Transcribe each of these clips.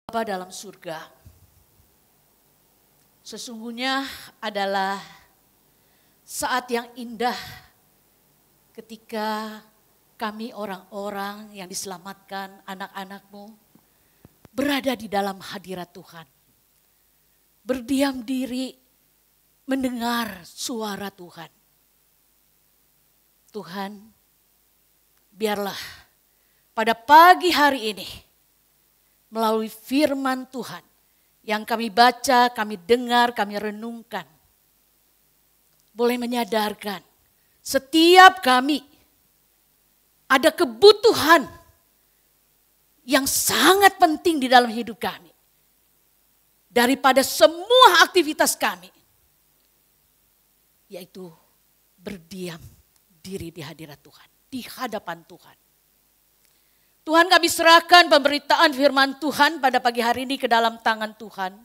Bapa dalam surga, sesungguhnya adalah saat yang indah ketika kami orang-orang yang diselamatkan, anak-anak-Mu, berada di dalam hadirat Tuhan. Berdiam diri mendengar suara Tuhan. Tuhan, biarlah pada pagi hari ini, melalui firman Tuhan yang kami baca, kami dengar, kami renungkan, boleh menyadarkan setiap kami ada kebutuhan yang sangat penting di dalam hidup kami. Daripada semua aktivitas kami, yaitu berdiam diri di hadirat Tuhan, di hadapan Tuhan. Tuhan, kami serahkan pemberitaan firman Tuhan pada pagi hari ini ke dalam tangan Tuhan.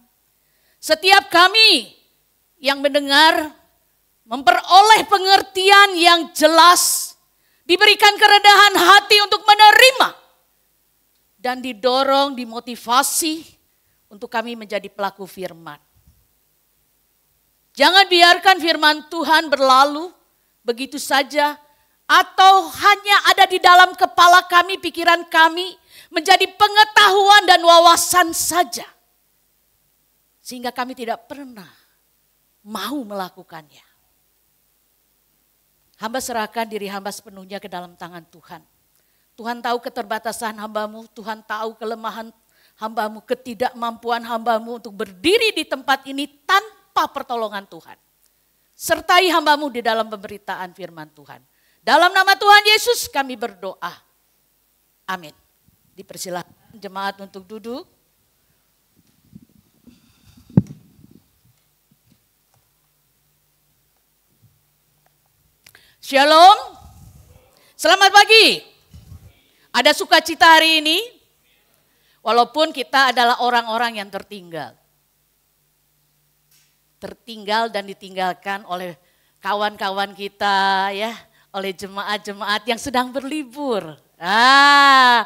Setiap kami yang mendengar, memperoleh pengertian yang jelas, diberikan kerendahan hati untuk menerima, dan didorong, dimotivasi untuk kami menjadi pelaku firman. Jangan biarkan firman Tuhan berlalu begitu saja, atau hanya ada di dalam kepala kami, pikiran kami, menjadi pengetahuan dan wawasan saja. Sehingga kami tidak pernah mau melakukannya. Hamba serahkan diri hamba sepenuhnya ke dalam tangan Tuhan. Tuhan tahu keterbatasan hamba-Mu, Tuhan tahu kelemahan hamba-Mu, ketidakmampuan hamba-Mu untuk berdiri di tempat ini tanpa pertolongan Tuhan. Sertai hamba-Mu di dalam pemberitaan firman Tuhan. Dalam nama Tuhan Yesus kami berdoa. Amin. Dipersilakan jemaat untuk duduk. Shalom. Selamat pagi. Ada sukacita hari ini? Walaupun kita adalah orang-orang yang tertinggal. Tertinggal dan ditinggalkan oleh kawan-kawan kita, ya, oleh jemaat-jemaat yang sedang berlibur. Nah,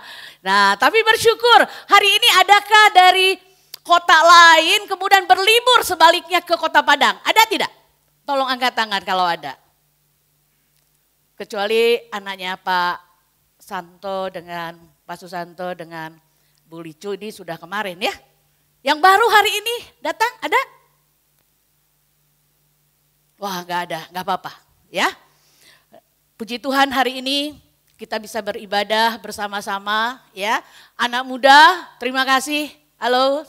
tapi bersyukur hari ini adakah dari kota lain kemudian berlibur sebaliknya ke Kota Padang? Ada tidak? Tolong angkat tangan kalau ada. Kecuali anaknya Pak Santo dengan Pak Susanto dengan Bu Licu ini sudah kemarin ya. Yang baru hari ini datang ada? Wah, gak ada, gak apa-apa ya. Puji Tuhan hari ini kita bisa beribadah bersama-sama ya. Anak muda, terima kasih. Halo,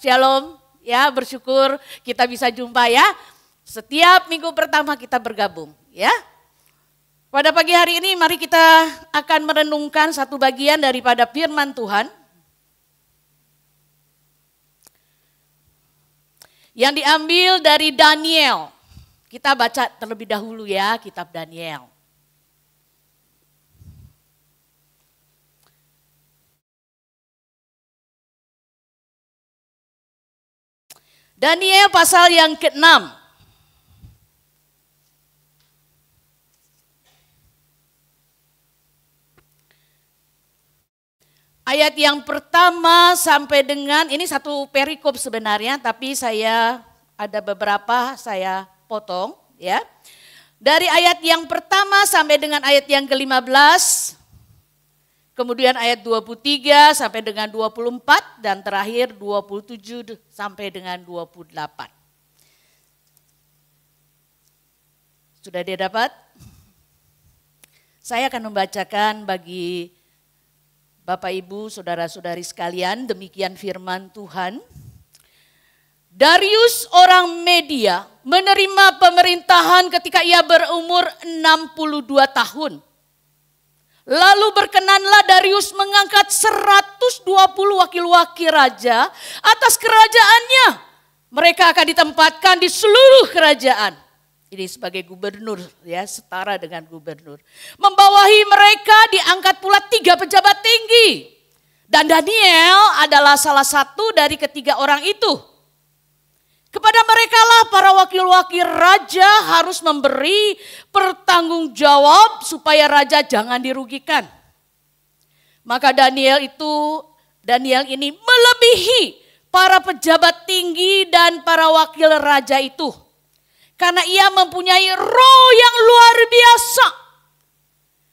shalom ya, bersyukur kita bisa jumpa ya. Setiap minggu pertama kita bergabung ya. Pada pagi hari ini mari kita akan merenungkan satu bagian daripada firman Tuhan. Yang diambil dari Daniel. Kita baca terlebih dahulu ya kitab Daniel. Daniel pasal yang ke-6. Ayat yang pertama sampai dengan, ini satu perikop sebenarnya, tapi saya ada beberapa saya potong ya. Dari ayat yang pertama sampai dengan ayat yang ke-15. Kemudian ayat 23 sampai dengan 24 dan terakhir 27 sampai dengan 28. Sudah didapat? Saya akan membacakan bagi Bapak Ibu, saudara-saudari sekalian, demikian firman Tuhan. Darius orang Media menerima pemerintahan ketika ia berumur 62 tahun. Lalu berkenanlah Darius mengangkat 120 wakil-wakil raja atas kerajaannya. Mereka akan ditempatkan di seluruh kerajaan. Ini sebagai gubernur ya, setara dengan gubernur. Membawahi mereka diangkat pula 3 pejabat tinggi. Dan Daniel adalah salah satu dari ketiga orang itu. Kepada merekalah para wakil-wakil raja harus memberi pertanggungjawab supaya raja jangan dirugikan. Maka Daniel itu Daniel ini melebihi para pejabat tinggi dan para wakil raja itu. Karena ia mempunyai roh yang luar biasa.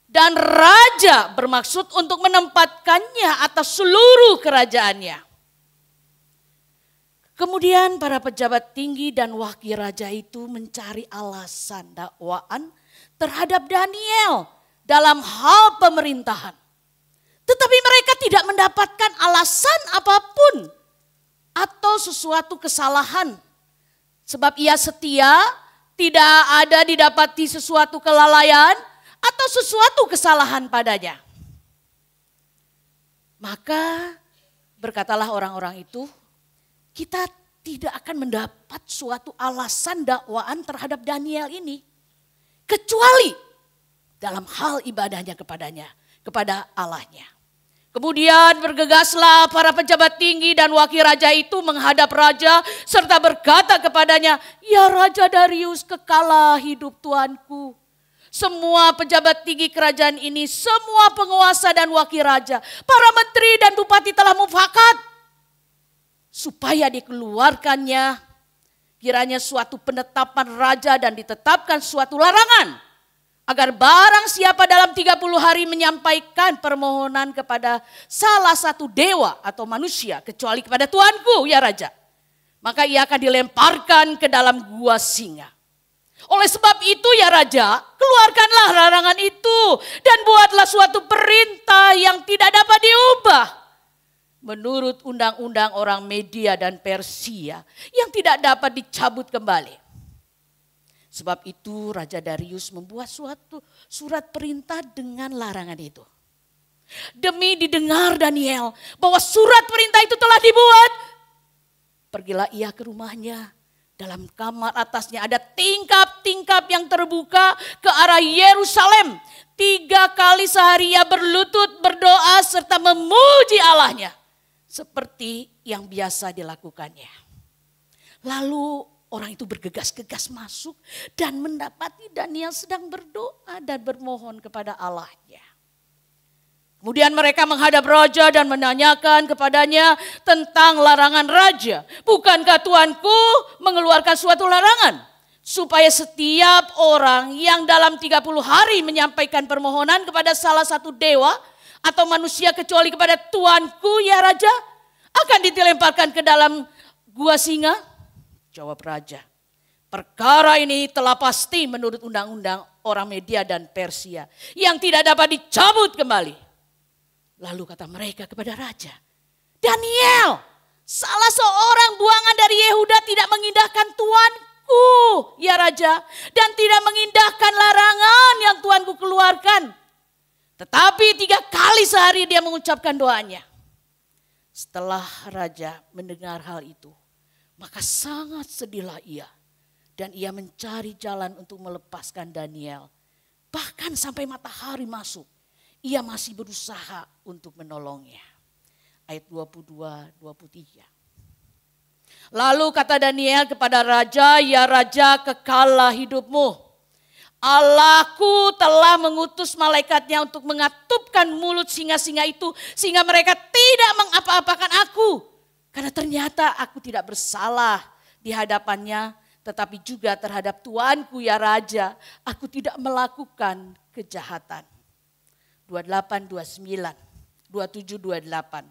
Dan raja bermaksud untuk menempatkannya atas seluruh kerajaannya. Kemudian para pejabat tinggi dan wakil raja itu mencari alasan dakwaan terhadap Daniel dalam hal pemerintahan. Tetapi mereka tidak mendapatkan alasan apapun atau sesuatu kesalahan. Sebab ia setia, tidak ada didapati sesuatu kelalaian atau sesuatu kesalahan padanya. Maka berkatalah orang-orang itu, kita tidak akan mendapat suatu alasan dakwaan terhadap Daniel ini. Kecuali dalam hal ibadahnya kepada Allahnya. Kemudian bergegaslah para pejabat tinggi dan wakil raja itu menghadap raja serta berkata kepadanya, "Ya Raja Darius, kekalah hidup tuanku. Semua pejabat tinggi kerajaan ini, semua penguasa dan wakil raja, para menteri dan bupati telah mufakat supaya dikeluarkannya kiranya suatu penetapan raja dan ditetapkan suatu larangan agar barang siapa dalam 30 hari menyampaikan permohonan kepada salah satu dewa atau manusia kecuali kepada tuanku ya raja, maka ia akan dilemparkan ke dalam gua singa. Oleh sebab itu ya raja, keluarkanlah larangan itu dan buatlah suatu perintah yang tidak dapat diubah menurut undang-undang orang Media dan Persia yang tidak dapat dicabut kembali." Sebab itu Raja Darius membuat suatu surat perintah dengan larangan itu. Demi didengar Daniel bahwa surat perintah itu telah dibuat, pergilah ia ke rumahnya. Dalam kamar atasnya ada tingkap-tingkap yang terbuka ke arah Yerusalem. 3 kali sehari ia berlutut berdoa serta memuji Allahnya seperti yang biasa dilakukannya. Lalu orang itu bergegas-gegas masuk dan mendapati Daniel sedang berdoa dan bermohon kepada Allahnya. Kemudian mereka menghadap raja dan menanyakan kepadanya tentang larangan raja. "Bukankah tuanku mengeluarkan suatu larangan supaya setiap orang yang dalam 30 hari menyampaikan permohonan kepada salah satu dewa atau manusia kecuali kepada tuanku ya raja akan dilemparkan ke dalam gua singa?" Jawab raja, "Perkara ini telah pasti menurut undang-undang orang Media dan Persia yang tidak dapat dicabut kembali." Lalu kata mereka kepada raja, "Daniel, salah seorang buangan dari Yehuda tidak mengindahkan tuanku ya raja, dan tidak mengindahkan larangan yang tuanku keluarkan. Tetapi 3 kali sehari dia mengucapkan doanya." Setelah raja mendengar hal itu, maka sangat sedihlah ia. Dan ia mencari jalan untuk melepaskan Daniel. Bahkan sampai matahari masuk, ia masih berusaha untuk menolongnya. Ayat 22-23. Lalu kata Daniel kepada raja, "Ya raja, kekalah hidupmu. Allahku telah mengutus malaikatnya untuk mengatupkan mulut singa-singa itu sehingga mereka tidak mengapa-apakan aku. Karena ternyata aku tidak bersalah di hadapannya, tetapi juga terhadap tuanku ya raja, aku tidak melakukan kejahatan." 28-29, 27-28.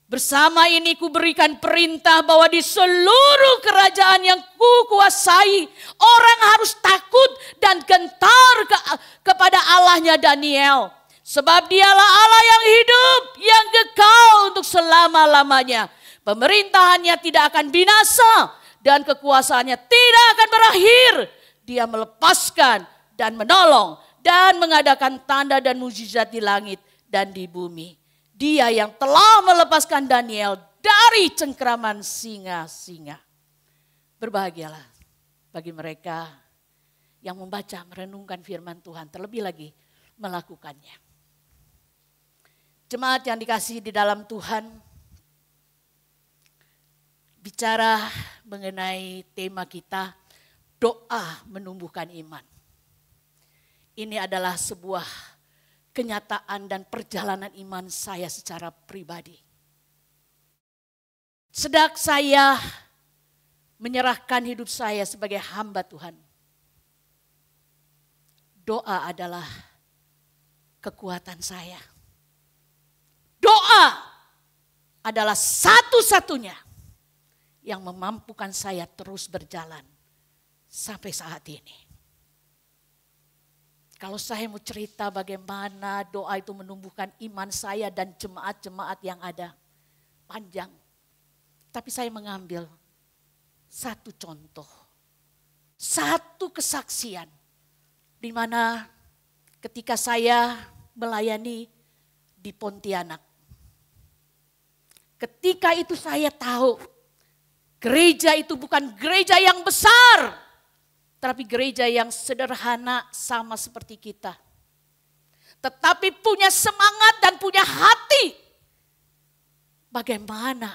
"Bersama ini kuberikan perintah bahwa di seluruh kerajaan yang kukuasai orang harus takut dan gentar kepada Allahnya Daniel. Sebab dialah Allah yang hidup, yang kekal untuk selama-lamanya. Pemerintahannya tidak akan binasa dan kekuasaannya tidak akan berakhir. Dia melepaskan dan menolong dan mengadakan tanda dan mukjizat di langit dan di bumi. Dia yang telah melepaskan Daniel dari cengkraman singa-singa." Berbahagialah bagi mereka yang membaca, merenungkan firman Tuhan, terlebih lagi melakukannya. Jemaat yang dikasihi di dalam Tuhan, bicara mengenai tema kita, doa menumbuhkan iman. Ini adalah sebuah kenyataan dan perjalanan iman saya secara pribadi. Sejak saya menyerahkan hidup saya sebagai hamba Tuhan, doa adalah kekuatan saya. Doa adalah satu-satunya yang memampukan saya terus berjalan sampai saat ini. Kalau saya mau cerita bagaimana doa itu menumbuhkan iman saya dan jemaat-jemaat yang ada, panjang. Tapi saya mengambil satu contoh, satu kesaksian, di mana ketika saya melayani di Pontianak. Ketika itu saya tahu gereja itu bukan gereja yang besar, tapi gereja yang sederhana sama seperti kita. Tetapi punya semangat dan punya hati bagaimana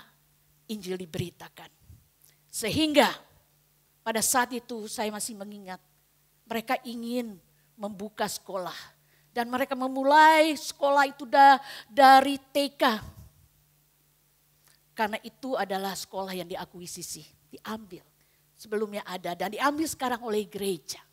Injil diberitakan. Sehingga pada saat itu saya masih mengingat mereka ingin membuka sekolah. Dan mereka memulai sekolah itu dari TK. Karena itu adalah sekolah yang diakuisisi, diambil. Sebelumnya ada dan diambil sekarang oleh gereja.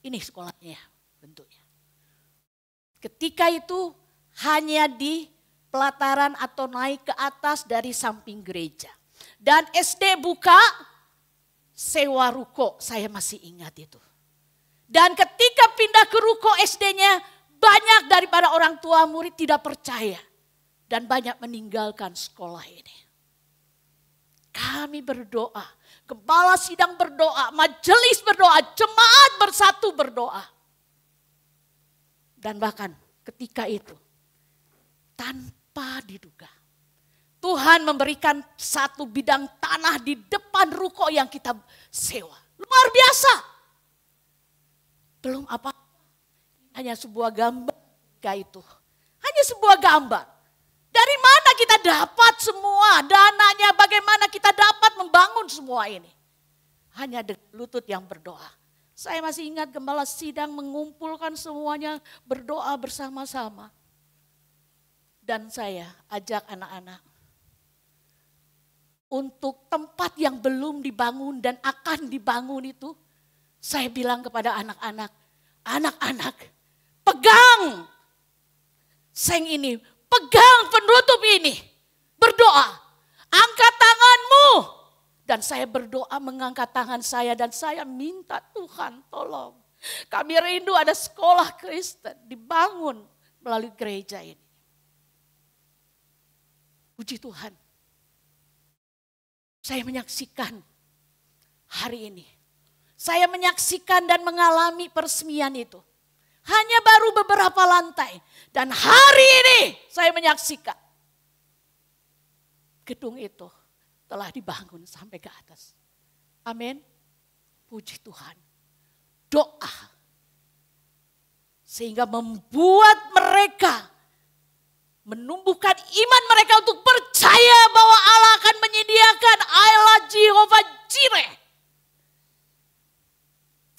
Ini sekolahnya bentuknya. Ketika itu hanya di pelataran atau naik ke atas dari samping gereja. Dan SD buka sewa ruko, saya masih ingat itu. Dan ketika pindah ke ruko SD-nya, banyak daripada orang tua murid tidak percaya. Dan banyak meninggalkan sekolah ini. Kami berdoa, kepala sidang berdoa, majelis berdoa, jemaat bersatu berdoa. Dan bahkan ketika itu, tanpa diduga, Tuhan memberikan satu bidang tanah di depan ruko yang kita sewa. Luar biasa. Belum apa, hanya sebuah gambar itu. Hanya sebuah gambar. Dari mana kita dapat semua dananya, bagaimana kita dapat membangun semua ini. Hanya lutut yang berdoa. Saya masih ingat gembala sidang mengumpulkan semuanya berdoa bersama-sama. Dan saya ajak anak-anak untuk tempat yang belum dibangun dan akan dibangun itu, saya bilang kepada anak-anak, anak-anak, pegang seng ini, pegang penutup ini, berdoa, angkat tanganmu. Dan saya berdoa mengangkat tangan saya dan saya minta Tuhan tolong. Kami rindu ada sekolah Kristen dibangun melalui gereja ini. Puji Tuhan, saya menyaksikan hari ini. Saya menyaksikan dan mengalami peresmian itu. Hanya baru beberapa lantai. Dan hari ini saya menyaksikan gedung itu telah dibangun sampai ke atas. Amin. Puji Tuhan. Doa. Sehingga membuat mereka menumbuhkan iman mereka untuk percaya bahwa Allah akan menyediakan Allah Jehovah Jireh.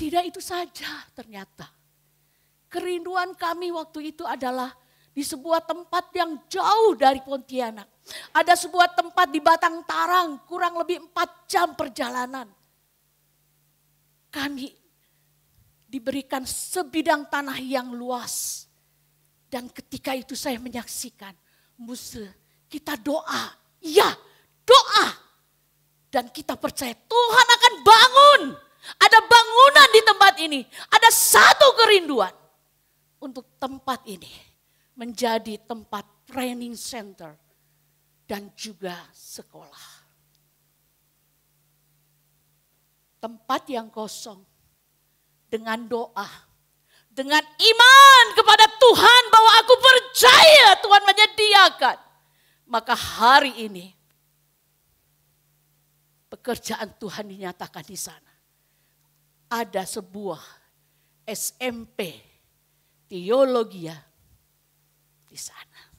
Tidak itu saja ternyata. Kerinduan kami waktu itu adalah di sebuah tempat yang jauh dari Pontianak. Ada sebuah tempat di Batang Tarang, kurang lebih 4 jam perjalanan. Kami diberikan sebidang tanah yang luas. Dan ketika itu saya menyaksikan, Muse, kita doa. Ya, doa. Dan kita percaya Tuhan akan bangun. Ada bangunan di tempat ini. Ada satu kerinduan untuk tempat ini menjadi tempat training center dan juga sekolah. Tempat yang kosong dengan doa, dengan iman kepada Tuhan bahwa aku percaya Tuhan menyediakan. Maka hari ini pekerjaan Tuhan dinyatakan di sana. Ada sebuah SMP teologia di sana.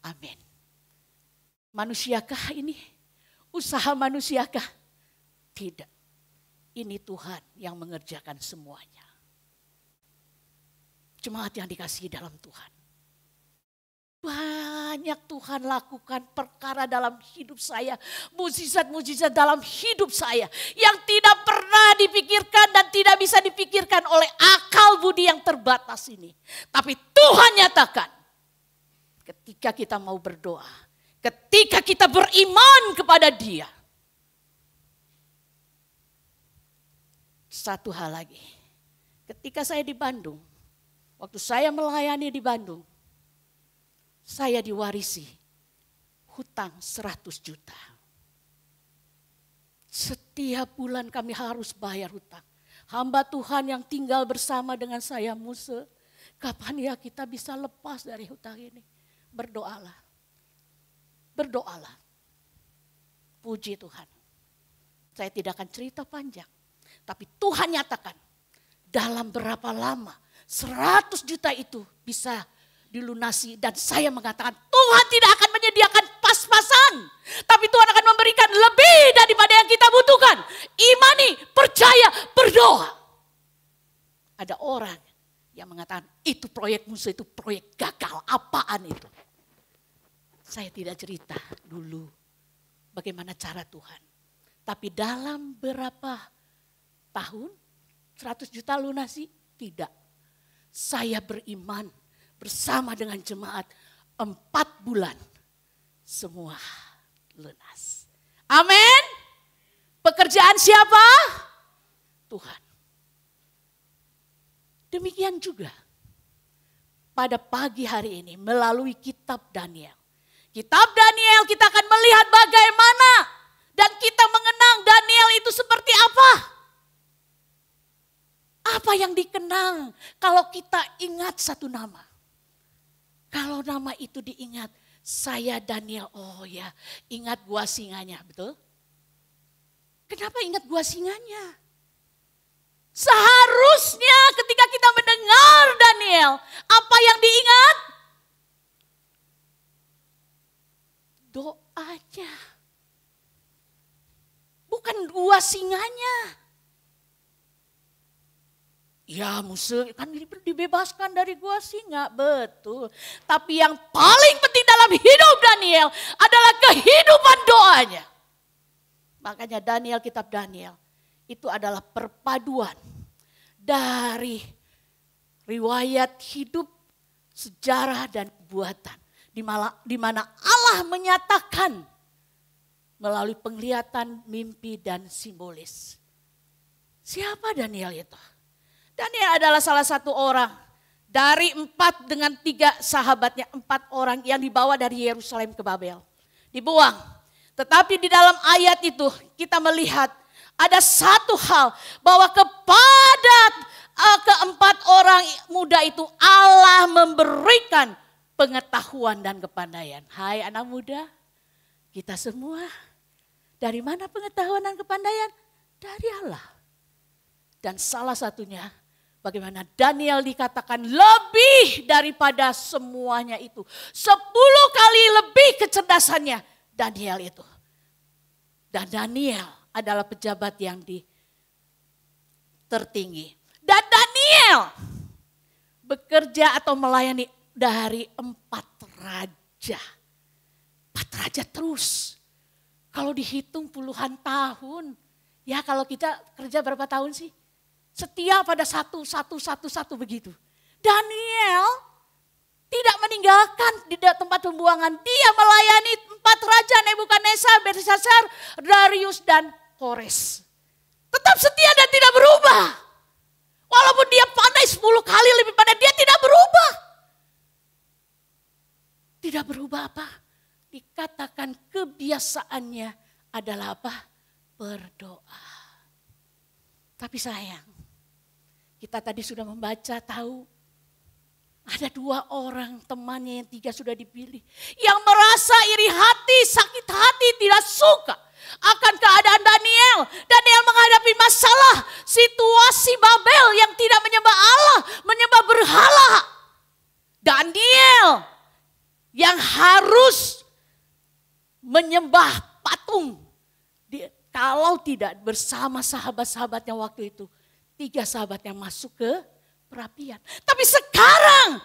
Amin. Manusiakah ini Usaha manusiakah? Tidak. Ini Tuhan yang mengerjakan semuanya. Jemaat yang dikasihi dalam Tuhan. Banyak Tuhan lakukan perkara dalam hidup saya. Mujizat-mujizat dalam hidup saya. Yang tidak pernah dipikirkan dan tidak bisa dipikirkan oleh akal budi yang terbatas ini. Tapi Tuhan nyatakan. Ketika kita mau berdoa. Ketika kita beriman kepada Dia. Satu hal lagi. Ketika saya di Bandung. Waktu saya melayani di Bandung. Saya diwarisi hutang 100 juta. Setiap bulan kami harus bayar hutang. Hamba Tuhan yang tinggal bersama dengan saya, Muse, kapan ya kita bisa lepas dari hutang ini? Berdoalah. Berdoalah. Puji Tuhan. Saya tidak akan cerita panjang. Tapi Tuhan nyatakan dalam berapa lama 100 juta itu bisa dilunasi, dan saya mengatakan Tuhan tidak akan menyediakan pas-pasan, tapi Tuhan akan memberikan lebih daripada yang kita butuhkan. Imani, percaya, berdoa. Ada orang yang mengatakan itu proyek musuh, itu proyek gagal, apaan itu? Saya tidak cerita dulu bagaimana cara Tuhan. Tapi dalam berapa tahun 100 juta lunasi? Tidak. Saya beriman bersama dengan jemaat 4 bulan semua lunas. Amin. Pekerjaan siapa? Tuhan. Demikian juga pada pagi hari ini melalui kitab Daniel. Kitab Daniel kita akan melihat bagaimana dan kita mengenang Daniel itu seperti apa. Apa yang dikenang kalau kita ingat satu nama. Kalau nama itu diingat, saya Daniel, oh ya, ingat gua singanya, betul? Kenapa ingat gua singanya? Seharusnya ketika kita mendengar Daniel, apa yang diingat? Doanya. Bukan gua singanya. Ya Muse kan dibebaskan dari gua singa, betul. Tapi yang paling penting dalam hidup Daniel adalah kehidupan doanya. Makanya Daniel, kitab Daniel itu adalah perpaduan dari riwayat hidup, sejarah dan buatan. Di mana Allah menyatakan melalui penglihatan, mimpi dan simbolis. Siapa Daniel itu? Daniel adalah salah satu orang dari 4 dengan 3 sahabatnya, 4 orang yang dibawa dari Yerusalem ke Babel. Dibuang. Tetapi di dalam ayat itu kita melihat ada satu hal bahwa kepada keempat orang muda itu Allah memberikan pengetahuan dan kepandaian. Hai anak muda, kita semua dari mana pengetahuan dan kepandaian? Dari Allah. Dan salah satunya bagaimana Daniel dikatakan lebih daripada semuanya itu. 10 kali lebih kecerdasannya Daniel itu. Dan Daniel adalah pejabat yang tertinggi. Dan Daniel bekerja atau melayani dari 4 raja. 4 raja terus. Kalau dihitung puluhan tahun. Ya kalau kita kerja berapa tahun sih? Setia pada satu begitu. Daniel tidak meninggalkan di tempat pembuangan. Dia melayani 4 raja, Nebukadnezar, Belshazzar, Darius dan Kores. Tetap setia dan tidak berubah. Walaupun dia pandai 10 kali lebih pandai, dia tidak berubah. Tidak berubah apa? Dikatakan kebiasaannya adalah apa? Berdoa. Tapi sayang, kita tadi sudah membaca tahu ada 2 orang temannya yang 3 sudah dipilih. Yang merasa iri hati, sakit hati, tidak suka akan keadaan Daniel. Daniel menghadapi masalah situasi Babel yang tidak menyembah Allah, menyembah berhala. Daniel yang harus menyembah patung Kalau tidak bersama sahabat-sahabatnya waktu itu, 3 sahabat yang masuk ke perapian. Tapi sekarang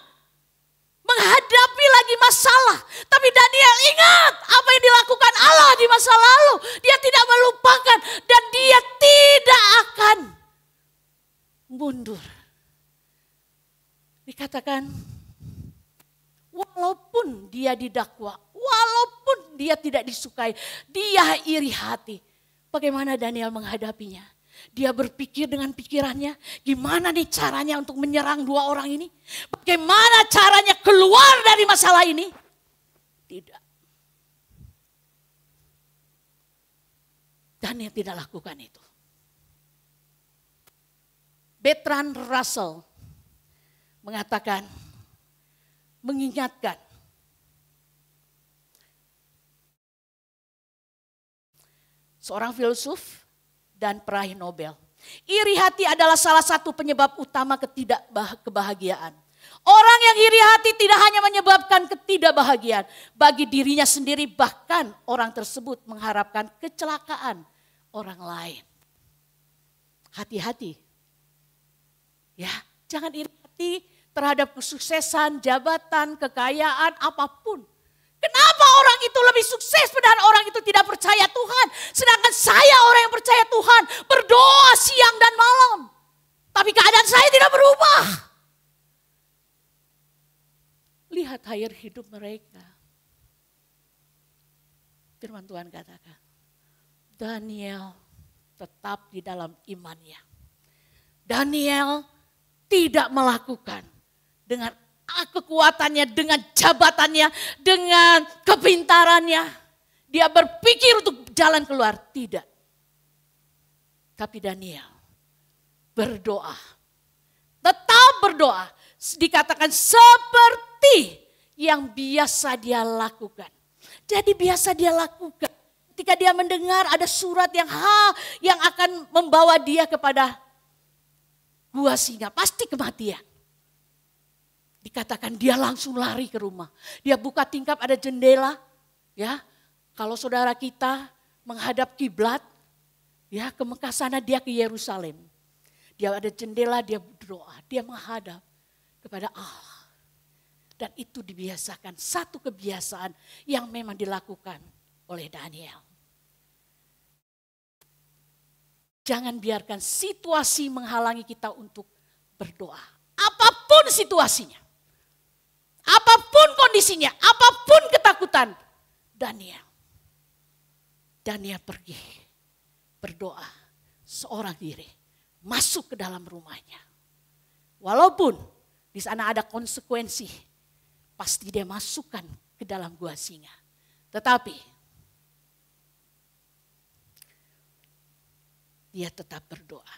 menghadapi lagi masalah. Tapi Daniel ingat apa yang dilakukan Allah di masa lalu. Dia tidak melupakan dan dia tidak akan mundur. Dikatakan walaupun dia didakwa, walaupun dia tidak disukai, dia iri hati. Bagaimana Daniel menghadapinya? Dia berpikir dengan pikirannya, gimana nih caranya untuk menyerang 2 orang ini? Bagaimana caranya keluar dari masalah ini? Tidak. Daniel tidak lakukan itu. Bertrand Russell mengatakan, mengingatkan, seorang filsuf dan peraih Nobel. Iri hati adalah salah satu penyebab utama ketidakkebahagiaan. Orang yang iri hati tidak hanya menyebabkan ketidakbahagiaan bagi dirinya sendiri, bahkan orang tersebut mengharapkan kecelakaan orang lain. Hati-hati. Ya, jangan iri hati terhadap kesuksesan, jabatan, kekayaan, apapun. Kenapa orang itu lebih sukses padahal orang itu tidak percaya Tuhan. Sedangkan saya orang yang percaya Tuhan berdoa siang dan malam. Tapi keadaan saya tidak berubah. Lihat air hidup mereka. Firman Tuhan katakan, Daniel tetap di dalam imannya. Daniel tidak melakukan dengan kekuatannya, dengan jabatannya, dengan kepintarannya. Dia berpikir untuk jalan keluar. Tidak. Tapi Daniel berdoa. Tetap berdoa. Dikatakan seperti yang biasa dia lakukan. Jadi biasa dia lakukan. Ketika dia mendengar ada surat yang akan membawa dia kepada gua singa. Pasti kematian. Dikatakan dia langsung lari ke rumah. Dia buka tingkap ada jendela. Ya, kalau saudara kita menghadap kiblat, ya ke Mekah sana dia ke Yerusalem. Dia ada jendela, dia berdoa, dia menghadap kepada Allah. Dan itu dibiasakan, satu kebiasaan yang memang dilakukan oleh Daniel. Jangan biarkan situasi menghalangi kita untuk berdoa. Apapun situasinya. Apapun kondisinya, apapun ketakutan, Daniel pergi berdoa seorang diri, masuk ke dalam rumahnya. Walaupun di sana ada konsekuensi, pasti dia masukkan ke dalam gua singa. Tetapi dia tetap berdoa.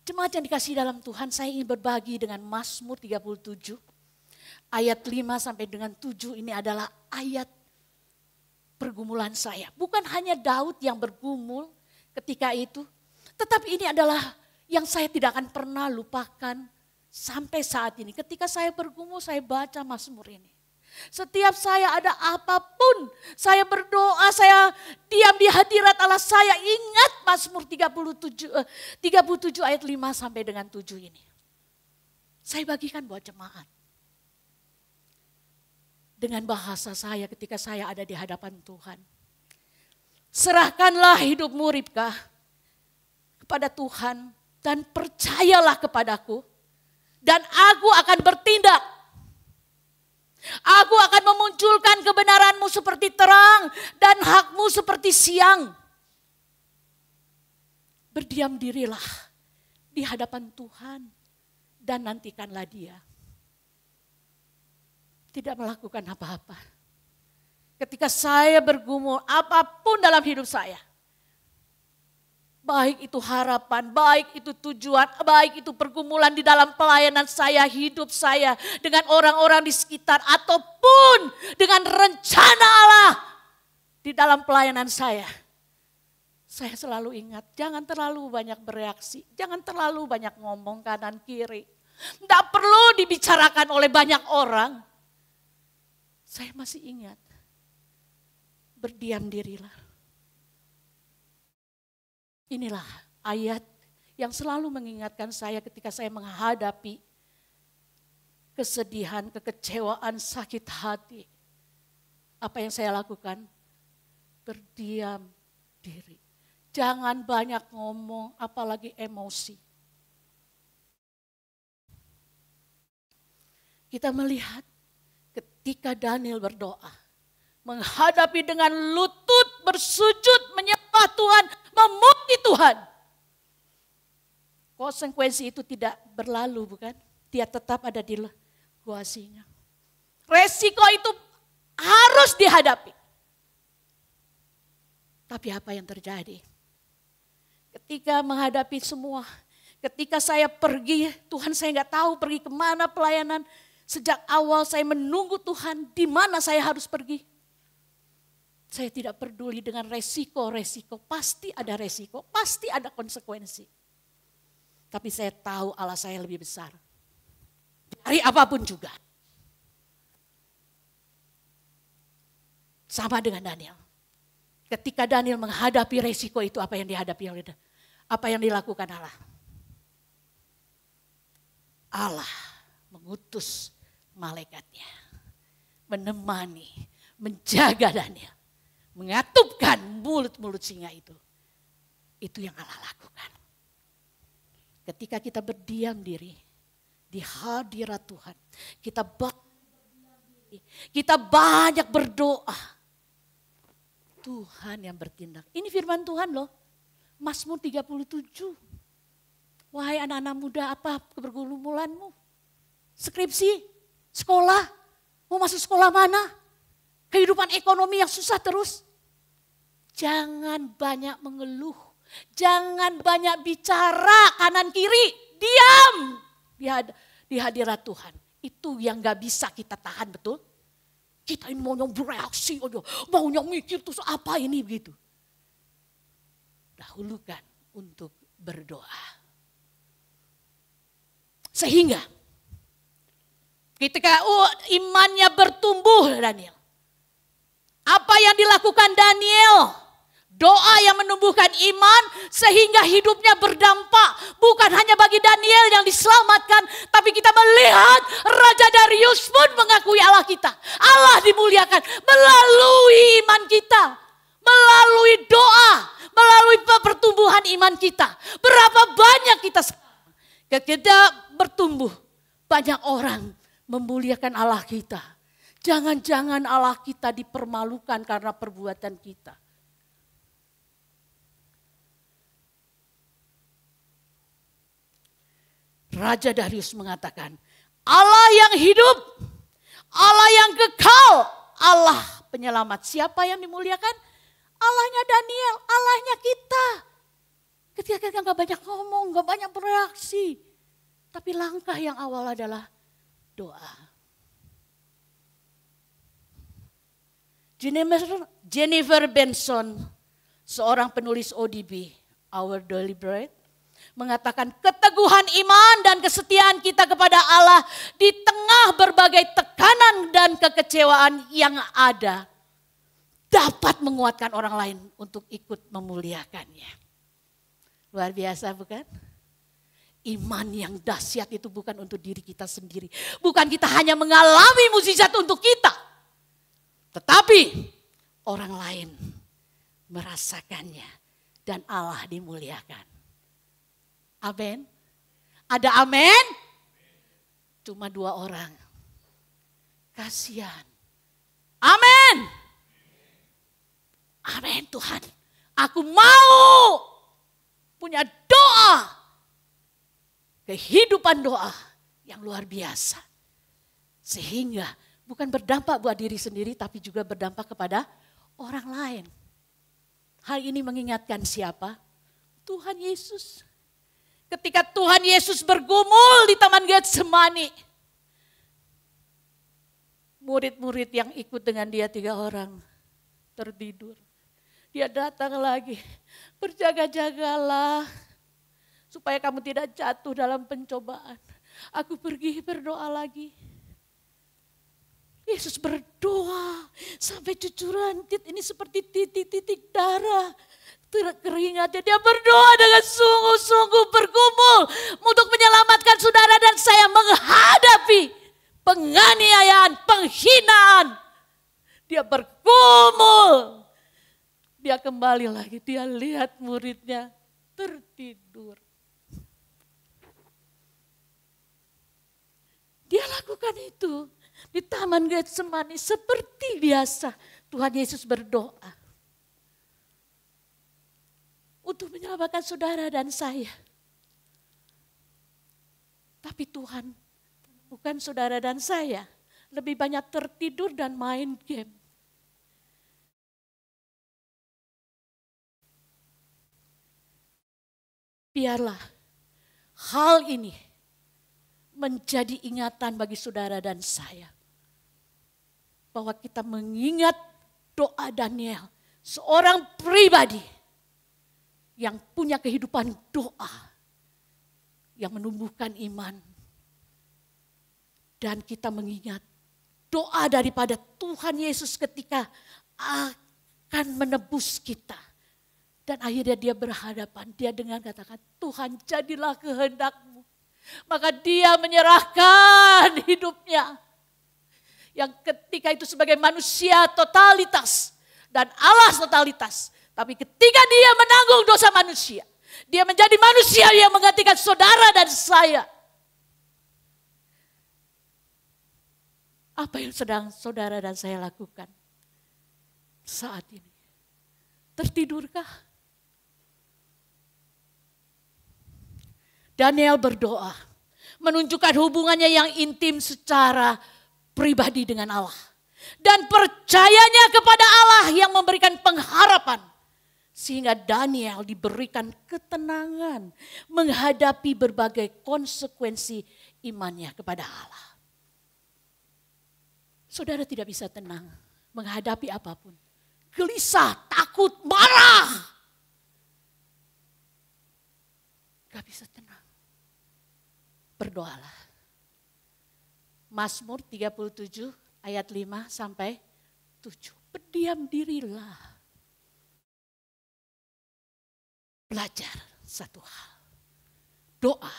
Jemaat yang dikasihi dalam Tuhan, saya ingin berbagi dengan Mazmur 37. Ayat 5 sampai dengan 7 ini adalah ayat pergumulan saya. Bukan hanya Daud yang bergumul ketika itu. Tetapi ini adalah yang saya tidak akan pernah lupakan sampai saat ini. Ketika saya bergumul saya baca Mazmur ini. Setiap saya ada apapun, saya berdoa, saya diam di hadirat Allah, saya ingat Mazmur 37 ayat 5 sampai dengan 7 ini. Saya bagikan buat jemaat. Dengan bahasa saya ketika saya ada di hadapan Tuhan. Serahkanlah hidupmu Ribkah kepada Tuhan dan percayalah kepadaku dan aku akan bertindak. Aku akan memunculkan kebenaranmu seperti terang dan hakmu seperti siang. Berdiam dirilah di hadapan Tuhan dan nantikanlah Dia. Tidak melakukan apa-apa. Ketika saya bergumul apapun dalam hidup saya. Baik itu harapan, baik itu tujuan, baik itu pergumulan di dalam pelayanan saya, hidup saya. Dengan orang-orang di sekitar ataupun dengan rencana Allah di dalam pelayanan saya. Saya selalu ingat, jangan terlalu banyak bereaksi, jangan terlalu banyak ngomong kanan kiri. Tidak perlu dibicarakan oleh banyak orang. Saya masih ingat, berdiam dirilah Inilah ayat yang selalu mengingatkan saya ketika saya menghadapi kesedihan, kekecewaan, sakit hati. Apa yang saya lakukan? Berdiam diri. Jangan banyak ngomong, apalagi emosi. Kita melihat ketika Daniel berdoa, menghadapi dengan lutut, bersujud, menyembah Tuhan, memuji Tuhan. Konsekuensi itu tidak berlalu, bukan? Dia tetap ada di kuasinya. Resiko itu harus dihadapi. Tapi apa yang terjadi? Ketika menghadapi semua, ketika saya pergi, Tuhan saya nggak tahu pergi kemana pelayanan. Sejak awal saya menunggu Tuhan, di mana saya harus pergi. Saya tidak peduli dengan resiko-resiko, pasti ada resiko, pasti ada konsekuensi. Tapi saya tahu Allah saya lebih besar. Dari apapun juga. Sama dengan Daniel. Ketika Daniel menghadapi resiko itu, apa yang dihadapi oleh dia? Apa yang dilakukan Allah? Allah mengutus malaikatnya. Menemani, menjaga Daniel. Mengatupkan mulut-mulut singa itu. Itu yang Allah lakukan. Ketika kita berdiam diri di hadirat Tuhan, kita banyak berdoa. Tuhan yang bertindak. Ini firman Tuhan loh. Mazmur 37. Wahai anak-anak muda, apa kebergumulanmu? Skripsi, sekolah, mau masuk sekolah mana? Kehidupan ekonomi yang susah terus. Jangan banyak mengeluh. Jangan banyak bicara kanan kiri. Diam di hadirat Tuhan. Itu yang gak bisa kita tahan, betul? Kita ini maunya bereaksi, maunya mikir terus apa ini begitu. Dahulukan untuk berdoa. Sehingga ketika imannya bertumbuh Daniel. Apa yang dilakukan Daniel? Doa yang menumbuhkan iman sehingga hidupnya berdampak. Bukan hanya bagi Daniel yang diselamatkan. Tapi kita melihat Raja Darius pun mengakui Allah kita. Allah dimuliakan melalui iman kita. Melalui doa. Melalui pertumbuhan iman kita. Berapa banyak kita bertumbuh. Banyak orang memuliakan Allah kita. Jangan-jangan Allah kita dipermalukan karena perbuatan kita. Raja Darius mengatakan, Allah yang hidup, Allah yang kekal, Allah penyelamat. Siapa yang dimuliakan? Allahnya Daniel, Allahnya kita. Ketika kita gak banyak ngomong, gak banyak bereaksi. Tapi langkah yang awal adalah doa. Jennifer Benson, seorang penulis ODB, Our Daily Bread, mengatakan keteguhan iman dan kesetiaan kita kepada Allah di tengah berbagai tekanan dan kekecewaan yang ada dapat menguatkan orang lain untuk ikut memuliakannya. Luar biasa bukan? Iman yang dahsyat itu bukan untuk diri kita sendiri. Bukan kita hanya mengalami mukjizat untuk kita. Tetapi orang lain merasakannya dan Allah dimuliakan. Amin. Ada amin? Cuma 2 orang. Kasihan. Amin. Amin Tuhan. Aku mau punya doa. Kehidupan doa yang luar biasa. Sehingga bukan berdampak buat diri sendiri tapi juga berdampak kepada orang lain. Hal ini mengingatkan siapa? Tuhan Yesus. Ketika Tuhan Yesus bergumul di Taman Getsemani. Murid-murid yang ikut dengan dia 3 orang tertidur. Dia datang lagi, berjaga-jagalah supaya kamu tidak jatuh dalam pencobaan. Aku pergi berdoa lagi. Yesus berdoa sampai cucuran ini seperti titik-titik darah keringatnya. Dia berdoa dengan sungguh-sungguh bergumul untuk menyelamatkan saudara dan saya menghadapi penganiayaan, penghinaan. Dia bergumul. Dia kembali lagi, dia lihat muridnya tertidur. Dia lakukan itu di Taman Getsemani seperti biasa. Tuhan Yesus berdoa untuk menyelamatkan saudara dan saya. Tapi Tuhan bukan saudara dan saya lebih banyak tertidur dan main game. Biarlah hal ini menjadi ingatan bagi saudara dan saya. Bahwa kita mengingat doa Daniel, seorang pribadi yang punya kehidupan doa, yang menumbuhkan iman. Dan kita mengingat doa daripada Tuhan Yesus ketika akan menebus kita. Dan akhirnya dia berhadapan, dia dengan katakan, Tuhan jadilah kehendak-Mu. Maka dia menyerahkan hidupnya. Yang ketika itu sebagai manusia totalitas dan Allah totalitas. Tapi ketika dia menanggung dosa manusia, dia menjadi manusia yang menggantikan saudara dan saya. Apa yang sedang saudara dan saya lakukan saat ini? Tertidurkah? Daniel berdoa, menunjukkan hubungannya yang intim secara pribadi dengan Allah. Dan percayanya kepada Allah yang memberikan pengharapan. Sehingga Daniel diberikan ketenangan menghadapi berbagai konsekuensi imannya kepada Allah. Saudara tidak bisa tenang menghadapi apapun. Gelisah, takut, marah. Gak bisa tenang. Berdoalah. Mazmur 37 ayat 5 sampai 7. Berdiam dirilah. Belajar satu hal. Doa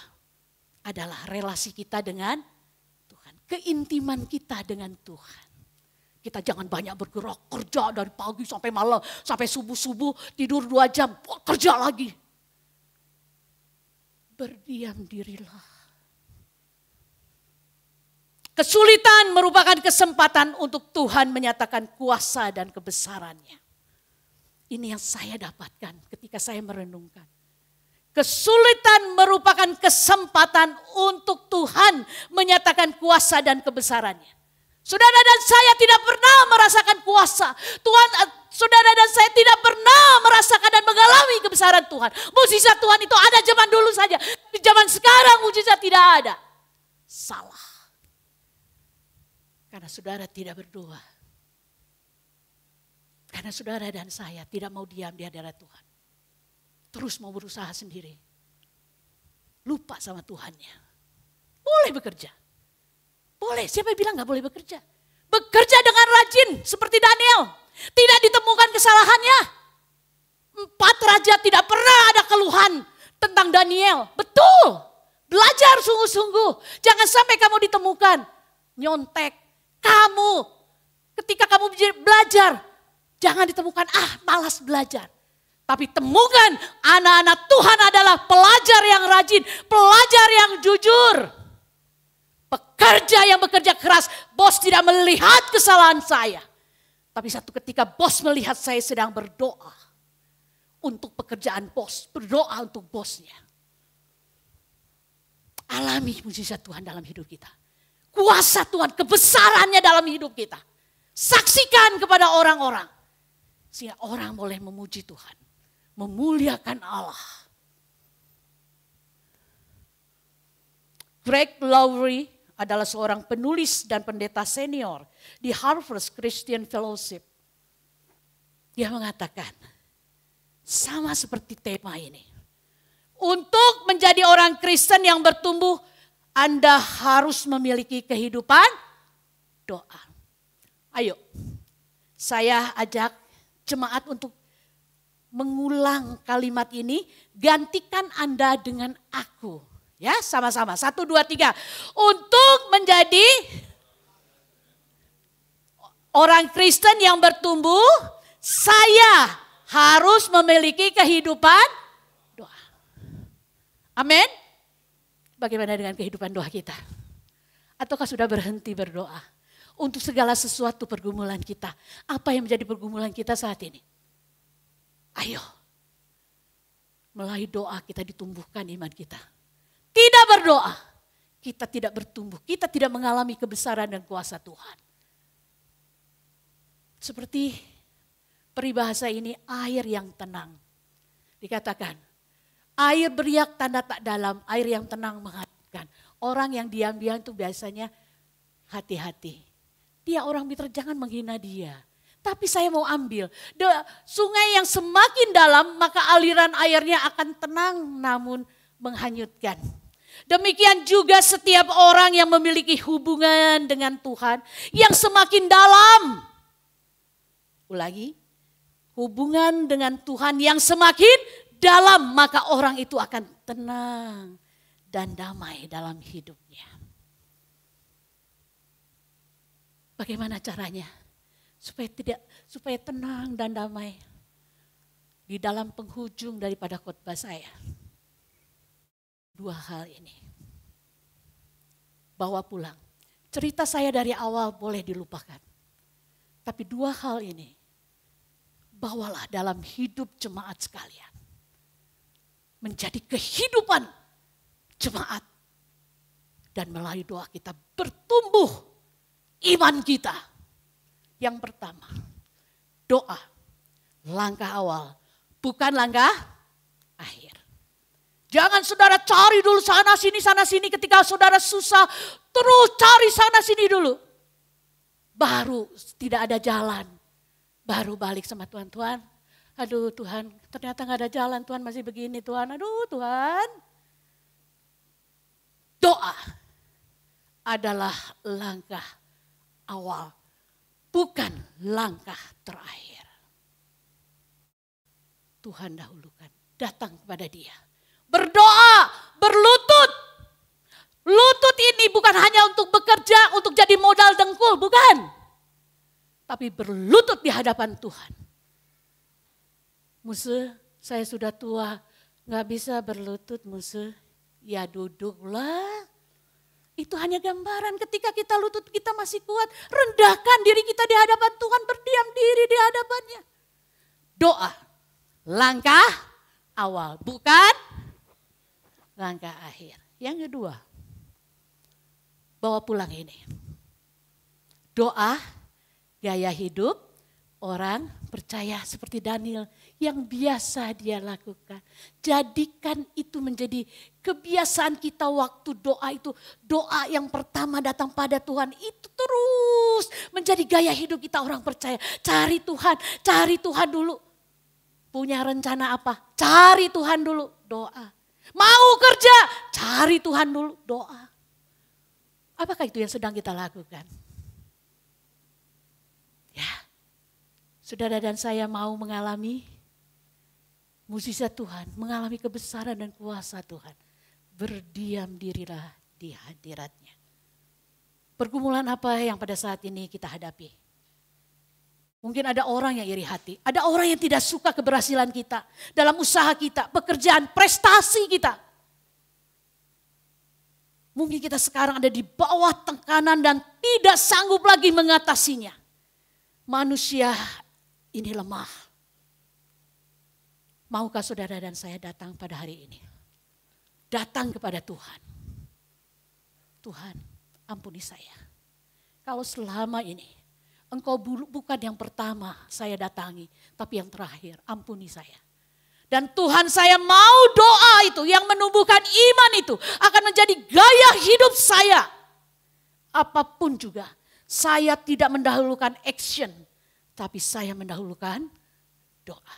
adalah relasi kita dengan Tuhan. Keintiman kita dengan Tuhan. Kita jangan banyak bergerak, kerja dari pagi sampai malam, sampai subuh-subuh, tidur 2 jam, kerja lagi. Berdiam dirilah. Kesulitan merupakan kesempatan untuk Tuhan menyatakan kuasa dan kebesarannya. Ini yang saya dapatkan ketika saya merenungkan. Kesulitan merupakan kesempatan untuk Tuhan menyatakan kuasa dan kebesarannya. Saudara dan saya tidak pernah merasakan kuasa. Saudara dan saya tidak pernah merasakan dan mengalami kebesaran Tuhan. Mukjizat Tuhan itu ada zaman dulu saja. Di zaman sekarang mukjizat tidak ada. Salah. Karena saudara tidak berdoa. Karena saudara dan saya tidak mau diam di hadirat Tuhan. Terus mau berusaha sendiri. Lupa sama Tuhannya. Boleh bekerja. Boleh, siapa yang bilang gak boleh bekerja? Bekerja dengan rajin seperti Daniel. Tidak ditemukan kesalahannya. 4 raja tidak pernah ada keluhan tentang Daniel. Betul, belajar sungguh-sungguh. Jangan sampai kamu ditemukan nyontek. Kamu, ketika kamu belajar, jangan ditemukan, malas belajar. Tapi temukan anak-anak Tuhan adalah pelajar yang rajin, pelajar yang jujur. Pekerja yang bekerja keras, bos tidak melihat kesalahan saya. Tapi satu ketika bos melihat saya sedang berdoa untuk pekerjaan bos, berdoa untuk bosnya. Alami mujizat Tuhan dalam hidup kita. Kuasa Tuhan, kebesarannya dalam hidup kita. Saksikan kepada orang-orang. Sehingga orang boleh memuji Tuhan. Memuliakan Allah. Greg Laurie adalah seorang penulis dan pendeta senior di Harvest Christian Fellowship. Dia mengatakan, sama seperti tema ini. Untuk menjadi orang Kristen yang bertumbuh, Anda harus memiliki kehidupan doa. Ayo, saya ajak jemaat untuk mengulang kalimat ini, gantikan Anda dengan aku. Ya, sama-sama. 1, 2, 3. Untuk menjadi orang Kristen yang bertumbuh, saya harus memiliki kehidupan doa. Amin. Bagaimana dengan kehidupan doa kita? Ataukah sudah berhenti berdoa untuk segala sesuatu pergumulan kita? Apa yang menjadi pergumulan kita saat ini? Ayo, melalui doa kita ditumbuhkan iman kita. Tidak berdoa, kita tidak bertumbuh. Kita tidak mengalami kebesaran dan kuasa Tuhan. Seperti peribahasa ini, air yang tenang. Dikatakan, air beriak tanda tak dalam, air yang tenang menghangatkan. Orang yang diam-diam itu biasanya hati-hati. Dia orang pintar, jangan menghina dia. Tapi saya mau ambil, sungai yang semakin dalam maka aliran airnya akan tenang namun menghanyutkan. Demikian juga setiap orang yang memiliki hubungan dengan Tuhan yang semakin dalam. Ulangi, hubungan dengan Tuhan yang semakin dalam maka orang itu akan tenang dan damai dalam hidupnya. Bagaimana caranya? Supaya tenang dan damai. Di dalam penghujung daripada khotbah saya. 2 hal ini. Bawa pulang. Cerita saya dari awal boleh dilupakan. Tapi 2 hal ini. Bawalah dalam hidup jemaat sekalian. Menjadi kehidupan jemaat. Dan melalui doa kita bertumbuh iman kita. Yang pertama, doa, langkah awal, bukan langkah akhir. Jangan saudara cari dulu sana sini ketika saudara susah, terus cari sana sini dulu. Baru tidak ada jalan, baru balik sama Tuhan. Tuhan, aduh Tuhan, ternyata gak ada jalan, Tuhan masih begini Tuhan, aduh Tuhan. Doa adalah langkah awal. Bukan langkah terakhir. Tuhan dahulukan. Datang kepada Dia. Berdoa, berlutut. Lutut ini bukan hanya untuk bekerja, untuk jadi modal dengkul, bukan. Tapi berlutut di hadapan Tuhan. Musuh, saya sudah tua, gak bisa berlutut musuh. Ya duduklah. Itu hanya gambaran ketika kita lutut kita masih kuat. Rendahkan diri kita di hadapan Tuhan. Berdiam diri di hadapannya. Doa. Langkah awal. Bukan langkah akhir. Yang kedua. Bawa pulang ini. Doa. Gaya hidup. Orang percaya seperti Daniel yang biasa dia lakukan. Jadikan itu menjadi kebiasaan kita waktu doa itu. Doa yang pertama datang pada Tuhan itu terus menjadi gaya hidup kita orang percaya. Cari Tuhan dulu. Punya rencana apa? Cari Tuhan dulu, doa. Mau kerja, cari Tuhan dulu, doa. Apakah itu yang sedang kita lakukan? Ya. Saudara dan saya mau mengalami mukjizat Tuhan, mengalami kebesaran dan kuasa Tuhan. Berdiam dirilah di hadirat-Nya. Pergumulan apa yang pada saat ini kita hadapi? Mungkin ada orang yang iri hati, ada orang yang tidak suka keberhasilan kita, dalam usaha kita, pekerjaan, prestasi kita. Mungkin kita sekarang ada di bawah tekanan dan tidak sanggup lagi mengatasinya. Manusia ini lemah. Maukah saudara dan saya datang pada hari ini? Datang kepada Tuhan. Tuhan, ampuni saya. Kalau selama ini Engkau bukan yang pertama saya datangi, tapi yang terakhir, ampuni saya. Dan Tuhan, saya mau doa itu yang menumbuhkan iman itu akan menjadi gaya hidup saya. Apapun juga, saya tidak mendahulukan action, tapi saya mendahulukan doa.